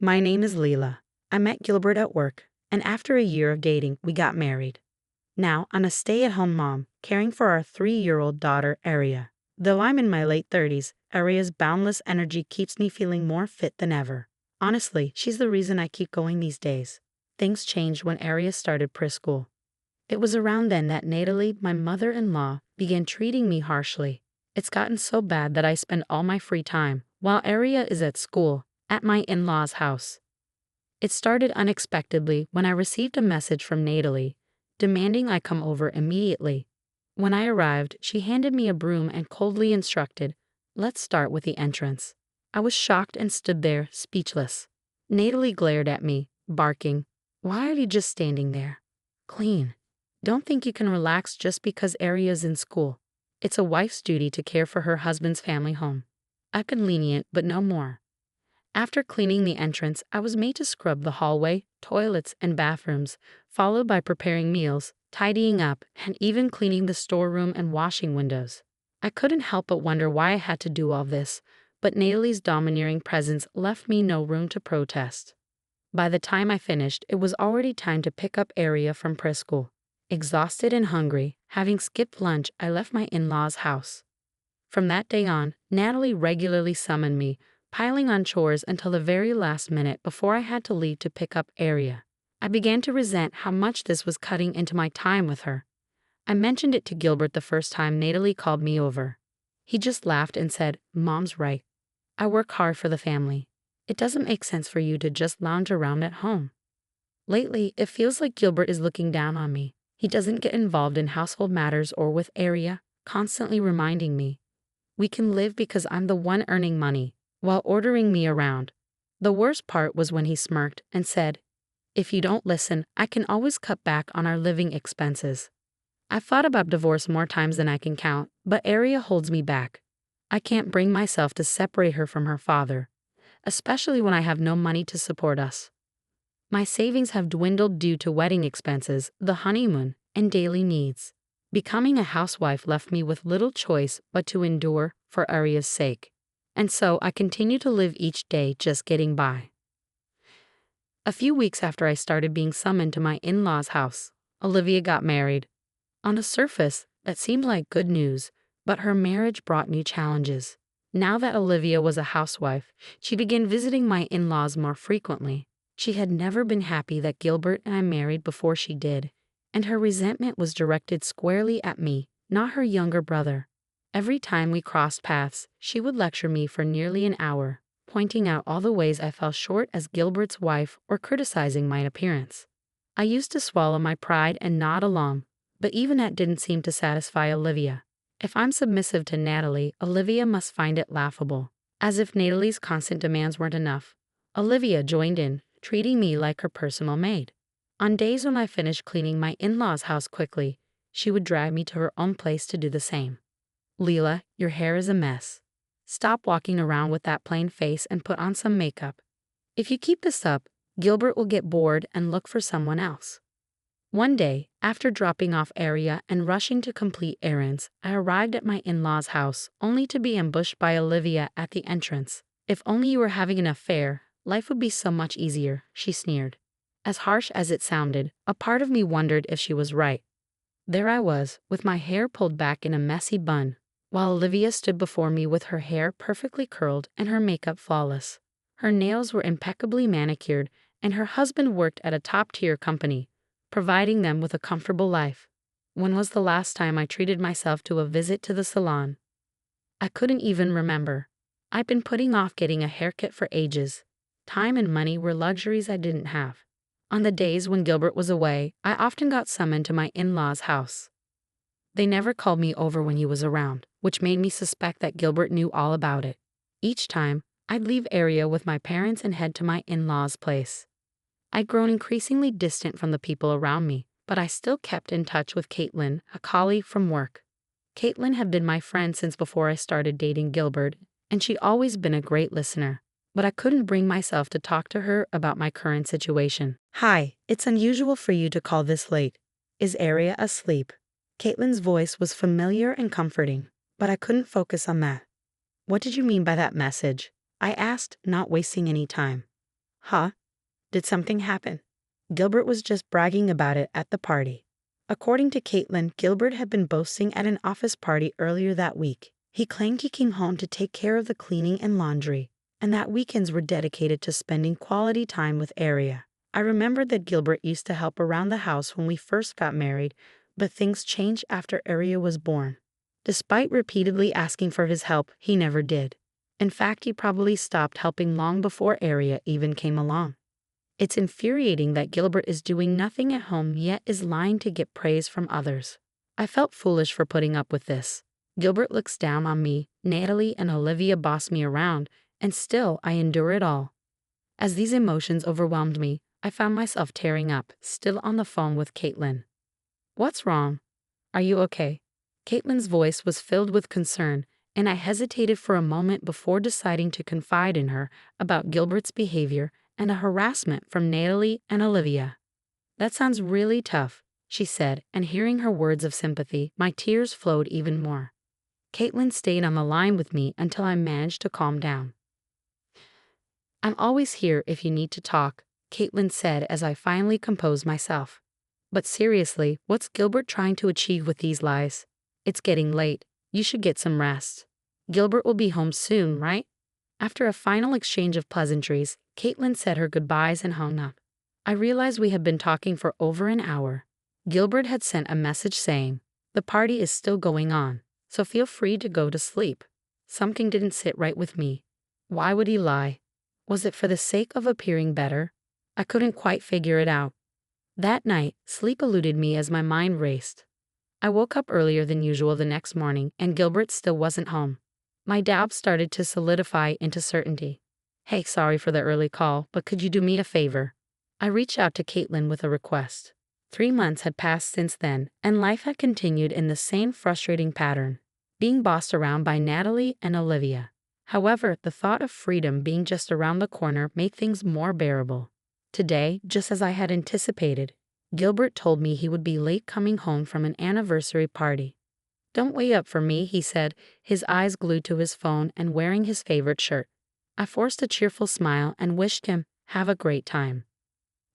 My name is Lila. I met Gilbert at work, and after a year of dating, we got married. Now, I'm a stay-at-home mom, caring for our 3-year-old daughter, Arya. Though I'm in my late 30s, Arya's boundless energy keeps me feeling more fit than ever. Honestly, she's the reason I keep going these days. Things changed when Arya started preschool. It was around then that Natalie, my mother-in-law, began treating me harshly. It's gotten so bad that I spend all my free time, while Arya is at school, at my in-laws' house. It started unexpectedly when I received a message from Natalie, demanding I come over immediately. When I arrived, she handed me a broom and coldly instructed, "Let's start with the entrance." I was shocked and stood there, speechless. Natalie glared at me, barking, "Why are you just standing there? Clean. Don't think you can relax just because Arya's in school. It's a wife's duty to care for her husband's family home." I've been lenient, but no more. After cleaning the entrance, I was made to scrub the hallway, toilets, and bathrooms, followed by preparing meals, tidying up, and even cleaning the storeroom and washing windows. I couldn't help but wonder why I had to do all this, but Natalie's domineering presence left me no room to protest. By the time I finished, it was already time to pick up Arya from preschool. Exhausted and hungry, having skipped lunch, I left my in-laws' house. From that day on, Natalie regularly summoned me, piling on chores until the very last minute before I had to leave to pick up Arya. I began to resent how much this was cutting into my time with her. I mentioned it to Gilbert the first time Natalie called me over. He just laughed and said, "Mom's right. I work hard for the family. It doesn't make sense for you to just lounge around at home." Lately, it feels like Gilbert is looking down on me. He doesn't get involved in household matters or with Arya, constantly reminding me, "We can live because I'm the one earning money," while ordering me around. The worst part was when he smirked and said, "If you don't listen, I can always cut back on our living expenses." I've thought about divorce more times than I can count, but Arya holds me back. I can't bring myself to separate her from her father, especially when I have no money to support us. My savings have dwindled due to wedding expenses, the honeymoon, and daily needs. Becoming a housewife left me with little choice but to endure for Arya's sake. And so I continue to live each day just getting by. A few weeks after I started being summoned to my in-laws' house, Olivia got married. On the surface, that seemed like good news, but her marriage brought new challenges. Now that Olivia was a housewife, she began visiting my in-laws more frequently. She had never been happy that Gilbert and I married before she did, and her resentment was directed squarely at me, not her younger brother. Every time we crossed paths, she would lecture me for nearly an hour, pointing out all the ways I fell short as Gilbert's wife or criticizing my appearance. I used to swallow my pride and nod along, but even that didn't seem to satisfy Olivia. If I'm submissive to Natalie, Olivia must find it laughable. As if Natalie's constant demands weren't enough, Olivia joined in, treating me like her personal maid. On days when I finished cleaning my in-laws' house quickly, she would drag me to her own place to do the same. "Lila, your hair is a mess. Stop walking around with that plain face and put on some makeup. If you keep this up, Gilbert will get bored and look for someone else." One day, after dropping off Arya and rushing to complete errands, I arrived at my in-laws' house only to be ambushed by Olivia at the entrance. "If only you were having an affair, life would be so much easier," she sneered. As harsh as it sounded, a part of me wondered if she was right. There I was, with my hair pulled back in a messy bun, while Olivia stood before me with her hair perfectly curled and her makeup flawless. Her nails were impeccably manicured, and her husband worked at a top-tier company, providing them with a comfortable life. When was the last time I treated myself to a visit to the salon? I couldn't even remember. I'd been putting off getting a haircut for ages. Time and money were luxuries I didn't have. On the days when Gilbert was away, I often got summoned to my in-laws' house. They never called me over when he was around, which made me suspect that Gilbert knew all about it. Each time, I'd leave Arya with my parents and head to my in-laws' place. I'd grown increasingly distant from the people around me, but I still kept in touch with Caitlin, a colleague from work. Caitlin had been my friend since before I started dating Gilbert, and she'd always been a great listener. But I couldn't bring myself to talk to her about my current situation. "Hi, it's unusual for you to call this late. Is Arya asleep?" Caitlin's voice was familiar and comforting, but I couldn't focus on that. "What did you mean by that message?" I asked, not wasting any time. Huh? Did something happen? Gilbert was just bragging about it at the party. According to Caitlin, Gilbert had been boasting at an office party earlier that week. He claimed he came home to take care of the cleaning and laundry, and that weekends were dedicated to spending quality time with Arya. I remembered that Gilbert used to help around the house when we first got married, but things changed after Arya was born. Despite repeatedly asking for his help, he never did. In fact, he probably stopped helping long before Arya even came along. It's infuriating that Gilbert is doing nothing at home yet is lying to get praise from others. I felt foolish for putting up with this. Gilbert looks down on me, Natalie and Olivia boss me around, and still I endure it all. As these emotions overwhelmed me, I found myself tearing up, still on the phone with Caitlin. "What's wrong? Are you okay?" Caitlin's voice was filled with concern, and I hesitated for a moment before deciding to confide in her about Gilbert's behavior and a harassment from Natalie and Olivia. "That sounds really tough," she said, and hearing her words of sympathy, my tears flowed even more. Caitlin stayed on the line with me until I managed to calm down. "I'm always here if you need to talk," Caitlin said as I finally composed myself. "But seriously, what's Gilbert trying to achieve with these lies? It's getting late. You should get some rest. Gilbert will be home soon, right?" After a final exchange of pleasantries, Caitlin said her goodbyes and hung up. I realized we had been talking for over an hour. Gilbert had sent a message saying, "The party is still going on, so feel free to go to sleep." Something didn't sit right with me. Why would he lie? Was it for the sake of appearing better? I couldn't quite figure it out. That night, sleep eluded me as my mind raced. I woke up earlier than usual the next morning, and Gilbert still wasn't home. My doubts started to solidify into certainty. "Hey, sorry for the early call, but could you do me a favor?" I reached out to Caitlin with a request. 3 months had passed since then, and life had continued in the same frustrating pattern, being bossed around by Natalie and Olivia. However, the thought of freedom being just around the corner made things more bearable. Today, just as I had anticipated, Gilbert told me he would be late coming home from an anniversary party. "Don't wait up for me," he said, his eyes glued to his phone and wearing his favorite shirt. I forced a cheerful smile and wished him, "Have a great time."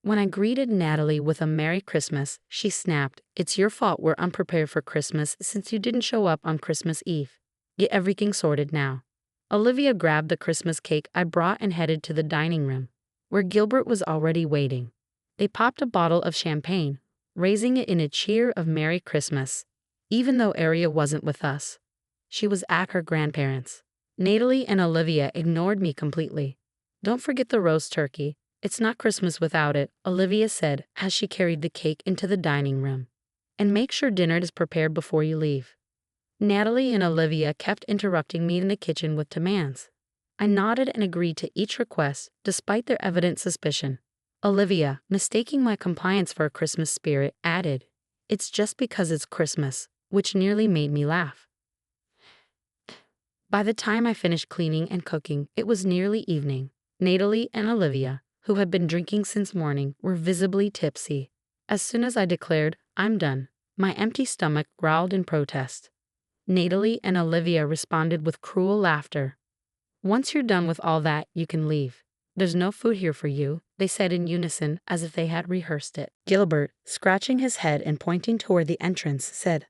When I greeted Natalie with a Merry Christmas, she snapped, "It's your fault we're unprepared for Christmas since you didn't show up on Christmas Eve. Get everything sorted now." Olivia grabbed the Christmas cake I brought and headed to the dining room, where Gilbert was already waiting. They popped a bottle of champagne, raising it in a cheer of Merry Christmas. Even though Arya wasn't with us, she was at her grandparents'. Natalie and Olivia ignored me completely. "Don't forget the roast turkey. It's not Christmas without it," Olivia said as she carried the cake into the dining room. "And make sure dinner is prepared before you leave." Natalie and Olivia kept interrupting me in the kitchen with demands. I nodded and agreed to each request, despite their evident suspicion. Olivia, mistaking my compliance for a Christmas spirit, added, "It's just because it's Christmas," which nearly made me laugh. By the time I finished cleaning and cooking, it was nearly evening. Natalie and Olivia, who had been drinking since morning, were visibly tipsy. As soon as I declared, "I'm done," my empty stomach growled in protest. Natalie and Olivia responded with cruel laughter. "Once you're done with all that, you can leave. There's no food here for you," they said in unison as if they had rehearsed it. Gilbert, scratching his head and pointing toward the entrance, said,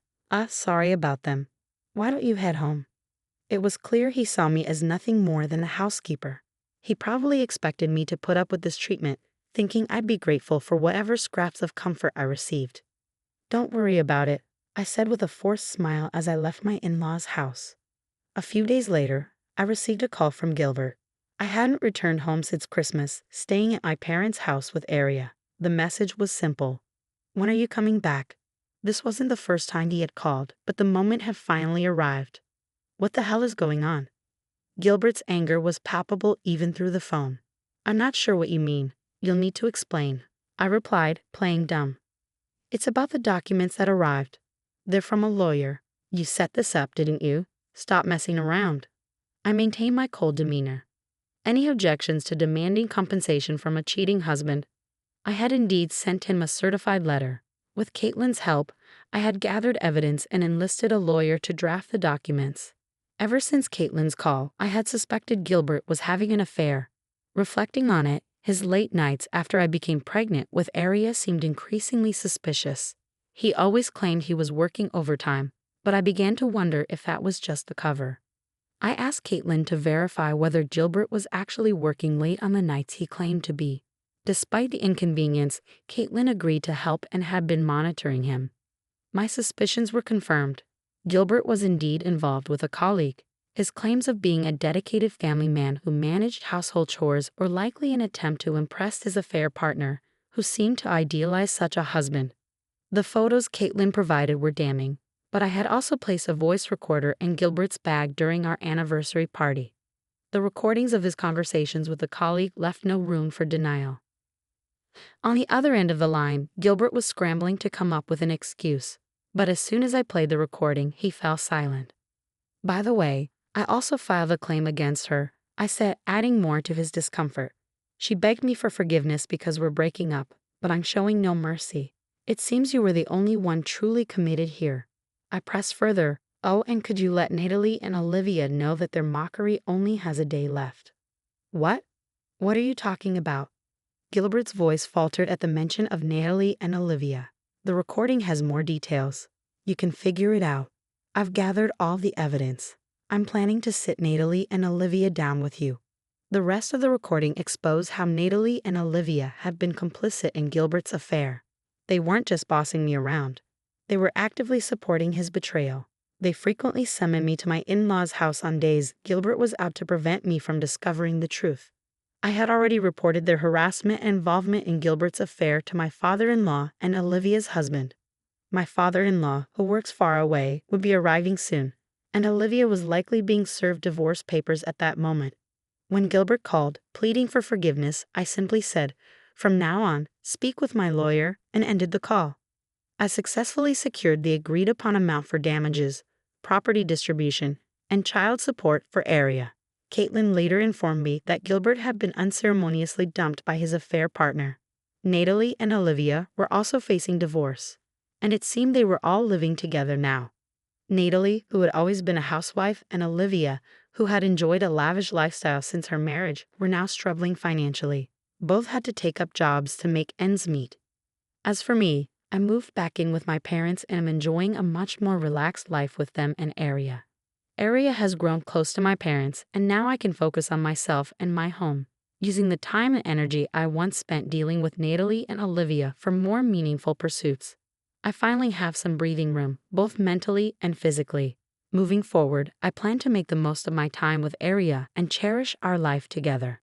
Sorry about them. Why don't you head home?" It was clear he saw me as nothing more than a housekeeper. He probably expected me to put up with this treatment, thinking I'd be grateful for whatever scraps of comfort I received. "Don't worry about it," I said with a forced smile as I left my in-laws' house. A few days later, I received a call from Gilbert. I hadn't returned home since Christmas, staying at my parents' house with Arya. The message was simple. "When are you coming back?" This wasn't the first time he had called, but the moment had finally arrived. What the hell is going on? Gilbert's anger was palpable even through the phone. "I'm not sure what you mean. You'll need to explain," I replied, playing dumb. "It's about the documents that arrived. They're from a lawyer. You set this up, didn't you? Stop messing around." I maintained my cold demeanor. Any objections to demanding compensation from a cheating husband? I had indeed sent him a certified letter. With Caitlin's help, I had gathered evidence and enlisted a lawyer to draft the documents. Ever since Caitlin's call, I had suspected Gilbert was having an affair. Reflecting on it, His late nights after I became pregnant with Arya seemed increasingly suspicious. He always claimed he was working overtime, but I began to wonder if that was just the cover. I asked Caitlin to verify whether Gilbert was actually working late on the nights he claimed to be. Despite the inconvenience, Caitlin agreed to help and had been monitoring him. My suspicions were confirmed. Gilbert was indeed involved with a colleague. His claims of being a dedicated family man who managed household chores were likely an attempt to impress his affair partner, who seemed to idealize such a husband. The photos Caitlin provided were damning, but I had also placed a voice recorder in Gilbert's bag during our anniversary party. The recordings of his conversations with the colleague left no room for denial. On the other end of the line, Gilbert was scrambling to come up with an excuse, but as soon as I played the recording, he fell silent. By the way, I also filed a claim against her, I said, adding more to his discomfort. She begged me for forgiveness because we're breaking up, but I'm showing no mercy. It seems you were the only one truly committed here. I pressed further. Oh, and could you let Natalie and Olivia know that their mockery only has a day left? What? What are you talking about? Gilbert's voice faltered at the mention of Natalie and Olivia. The recording has more details. You can figure it out. I've gathered all the evidence. I'm planning to sit Natalie and Olivia down with you. The rest of the recording exposed how Natalie and Olivia had been complicit in Gilbert's affair. They weren't just bossing me around. They were actively supporting his betrayal. They frequently summoned me to my in-laws' house on days Gilbert was out to prevent me from discovering the truth. I had already reported their harassment and involvement in Gilbert's affair to my father-in-law and Olivia's husband. My father-in-law, who works far away, would be arriving soon, and Olivia was likely being served divorce papers at that moment. When Gilbert called, pleading for forgiveness, I simply said, "From now on, speak with my lawyer," and ended the call. I successfully secured the agreed-upon amount for damages, property distribution, and child support for Arya. Caitlin later informed me that Gilbert had been unceremoniously dumped by his affair partner. Natalie and Olivia were also facing divorce, and it seemed they were all living together now. Natalie, who had always been a housewife, and Olivia, who had enjoyed a lavish lifestyle since her marriage, were now struggling financially. Both had to take up jobs to make ends meet. As for me, I moved back in with my parents and am enjoying a much more relaxed life with them and Arya. Arya has grown close to my parents, and now I can focus on myself and my home, using the time and energy I once spent dealing with Natalie and Olivia for more meaningful pursuits. I finally have some breathing room, both mentally and physically. Moving forward, I plan to make the most of my time with Arya and cherish our life together.